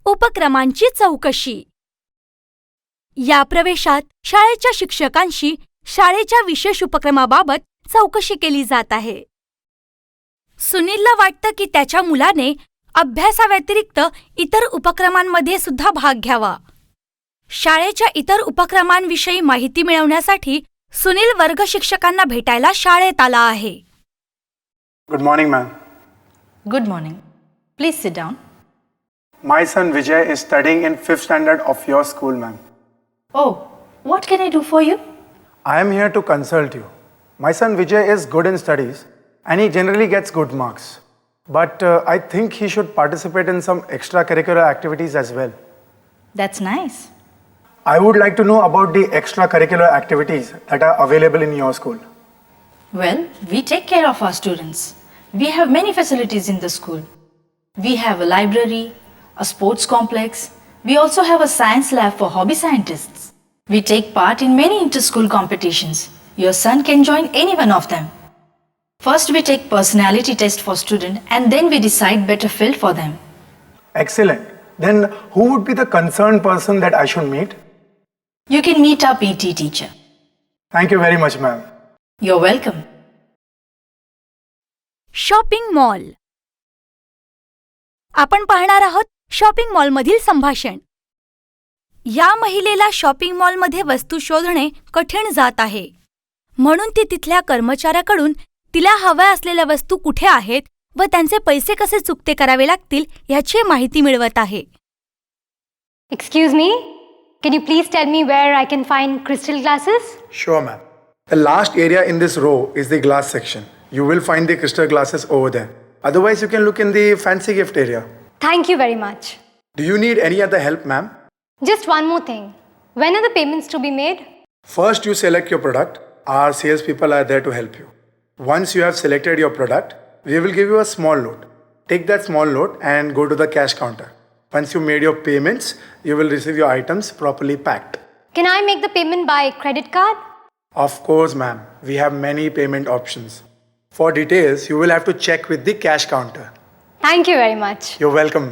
उपक्रमांची चौकशी. या प्रवेशात शाळेच्या शिक्षकांशी शाळेच्या विशेष उपक्रमाबाबत चौकशी केली जात आहे. सुनीलला वाटतं की त्याच्या मुलाने अभ्यासाव्यतिरिक्त इतर उपक्रमांमध्ये सुद्धा भाग घ्यावा. शाळेच्या इतर उपक्रमांविषयी माहिती मिळवण्यासाठी सुनील वर्ग शिक्षकांना भेटायला शाळेत आला आहे. Good morning, ma'am. Good morning. Please sit down. My son Vijay is studying in 5th standard of your school, ma'am. Oh, what can I do for you? I am here to consult you. My son Vijay is good in studies and he generally gets good marks. But I think he should participate in some extracurricular activities as well. That's nice. I would like to know about the extracurricular activities that are available in your school. Well, we take care of our students. We have many facilities in the school. We have a library, a sports complex. We also have a science lab for hobby scientists. We take part in many inter-school competitions. Your son can join any one of them. First, we take personality test for students and then we decide better field for them. Excellent. Then who would be the concerned person that I should meet? You can meet our PT teacher. Thank you very much, ma'am. You're welcome. Shopping mall. आपण पाहणार आहोत shopping मॉलमधील संभाषण. या महिलेला shopping मॉलमध्ये वस्तू शोधणे कठीण जात आहे, म्हणून ती तिथल्या कर्मचाऱ्याकडून तिला हव्या असलेल्या वस्तू कुठे आहेत व त्यांचे पैसे कसे चुकते करावे लागतील याची माहिती मिळवत आहे. Excuse me, can you please tell me where I can find crystal glasses? Sure, ma'am. The last area in this row is the glass section. You will find the crystal glasses over there. Otherwise, you can look in the fancy gift area. Thank you very much. Do you need any other help, ma'am? Just one more thing. When are the payments to be made? First, you select your product. Our salespeople are there to help you. Once you have selected your product, we will give you a small note. Take that small note and go to the cash counter. Once you made your payments, you will receive your items properly packed. Can I make the payment by credit card? Of course, ma'am. We have many payment options. For details, you will have to check with the cash counter. Thank you very much. You're welcome.